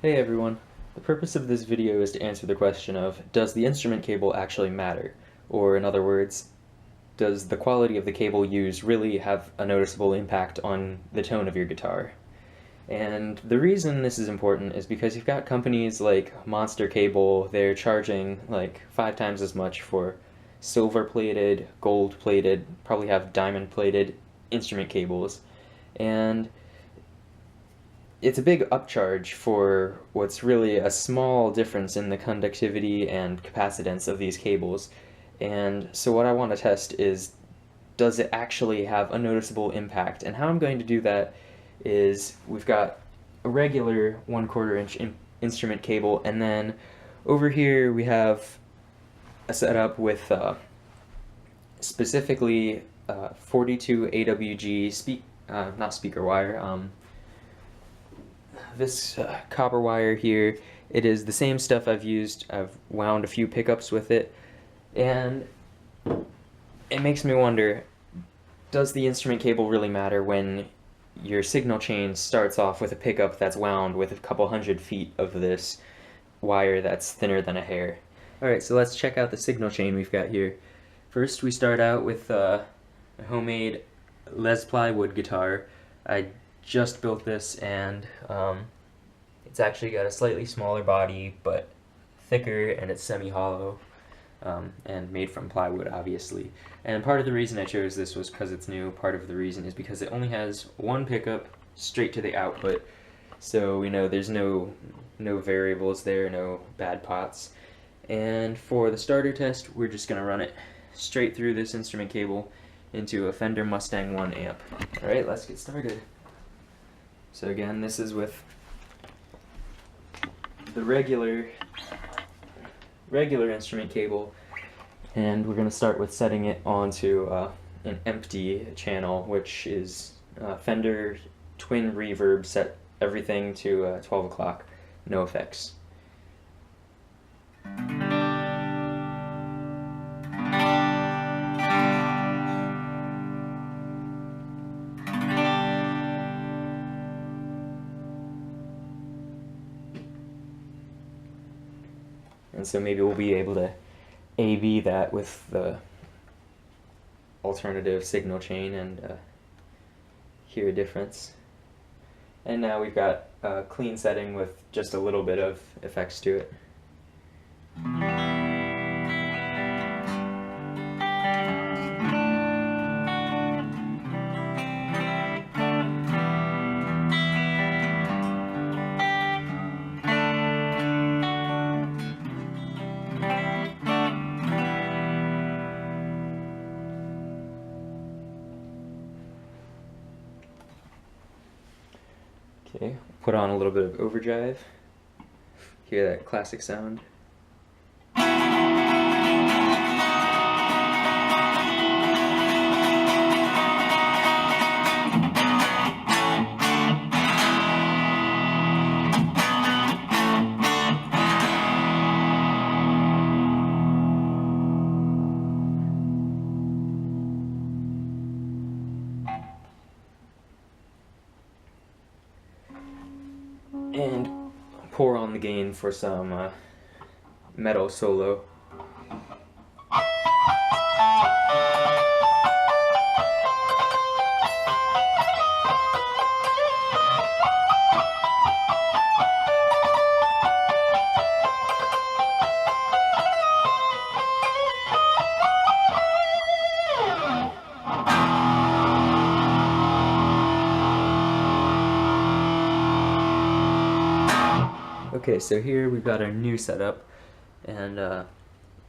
Hey everyone. The purpose of this video is to answer the question of, does the instrument cable actually matter? Or in other words, does the quality of the cable used really have a noticeable impact on the tone of your guitar? And the reason this is important is because you've got companies like Monster Cable, they're charging like 5 times as much for silver-plated, gold-plated, probably have diamond-plated instrument cables. And it's a big upcharge for what's really a small difference in the conductivity and capacitance of these cables. And so what I want to test is, does it actually have a noticeable impact? And how I'm going to do that is, we've got a regular 1/4 inch instrument cable, and then over here we have a setup with specifically 42 AWG not speaker wire, this copper wire here. It is the same stuff I've used. I've wound a few pickups with it, and it makes me wonder, does the instrument cable really matter when your signal chain starts off with a pickup that's wound with a couple 100 feet of this wire that's thinner than a hair? Alright, so let's check out the signal chain we've got here. First we start out with a homemade Les plywood guitar. I just built this, and it's actually got a slightly smaller body but thicker, and it's semi-hollow, and made from plywood, obviously. And part of the reason I chose this was because it's new. Part of the reason is because it only has one pickup straight to the output, so we know there's no variables there, no bad pots. And for the starter test, we're just going to run it straight through this instrument cable into a Fender Mustang 1 amp. Alright, let's get started. So again, this is with the regular instrument cable, and we're going to start with setting it onto an empty channel, which is Fender Twin Reverb, set everything to 12 o'clock, no effects. And so maybe we'll be able to A/B that with the alternative signal chain and hear a difference. And now we've got a clean setting with just a little bit of effects to it. Okay, put on a little bit of overdrive. Hear that classic sound? And pour on the gain for some metal solo. Okay, so here we've got our new setup, and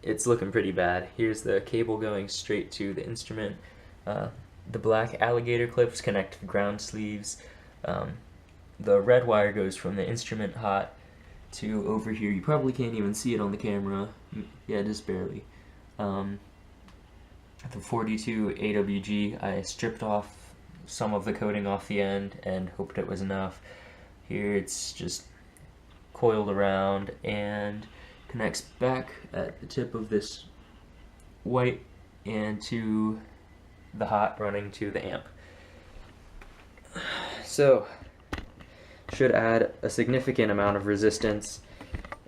it's looking pretty bad. Here's the cable going straight to the instrument. The black alligator clips connect to the ground sleeves. The red wire goes from the instrument hot to over here. You probably can't even see it on the camera. Yeah, just barely. The 42 AWG, I stripped off some of the coating off the end and hoped it was enough. Here it's just coiled around and connects back at the tip of this white and to the hot running to the amp. So should add a significant amount of resistance,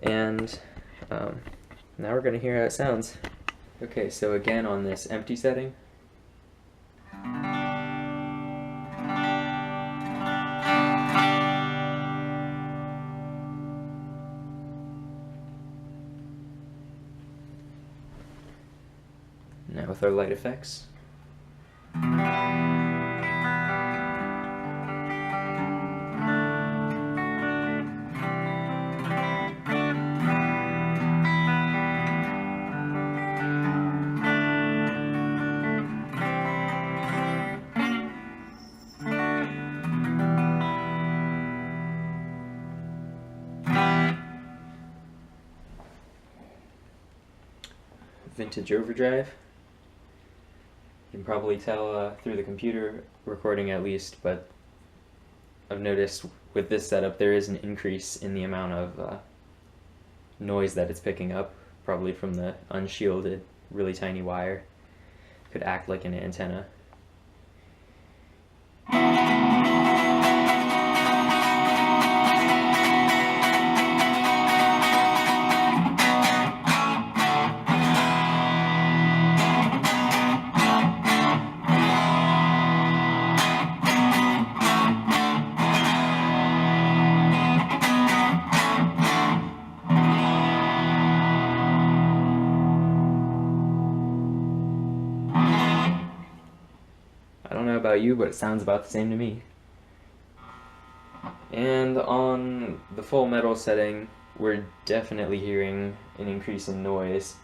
and now we're going to hear how it sounds. Okay, so again on this empty setting. Now with our light effects. Vintage overdrive. You can probably tell through the computer recording at least, but I've noticed with this setup there is an increase in the amount of noise that it's picking up, probably from the unshielded, really tiny wire. Could act like an antenna. I don't know about you, but it sounds about the same to me. And on the full metal setting, we're definitely hearing an increase in noise.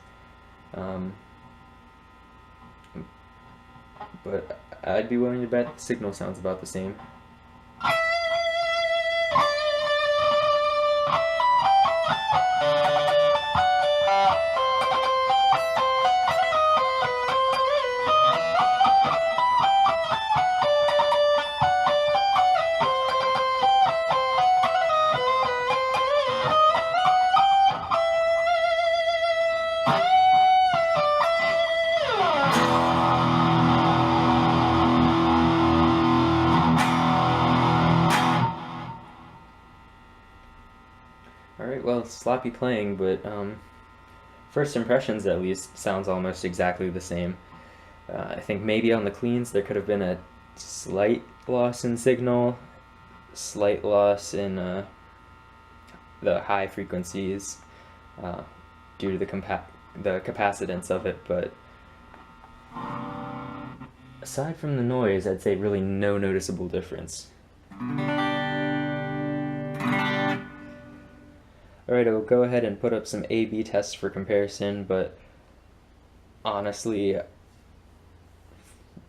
But I'd be willing to bet the signal sounds about the same. Alright, well, sloppy playing, but first impressions at least sounds almost exactly the same. I think maybe on the cleans there could have been a slight loss in signal, slight loss in the high frequencies due to the capacitance of it, but aside from the noise, I'd say really no noticeable difference. Alright, I'll go ahead and put up some A/B tests for comparison, but honestly,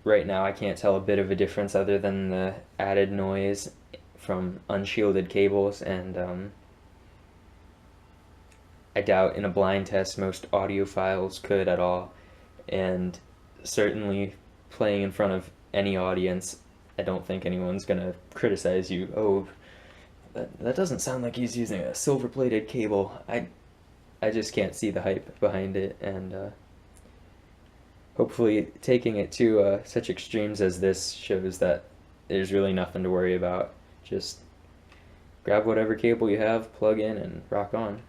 right now I can't tell a bit of a difference other than the added noise from unshielded cables, and I doubt in a blind test most audiophiles could at all, and certainly playing in front of any audience, I don't think anyone's gonna criticize you. Oh, that doesn't sound like he's using a silver-plated cable. I just can't see the hype behind it, and hopefully taking it to such extremes as this shows that there's really nothing to worry about. Just grab whatever cable you have, plug in, and rock on.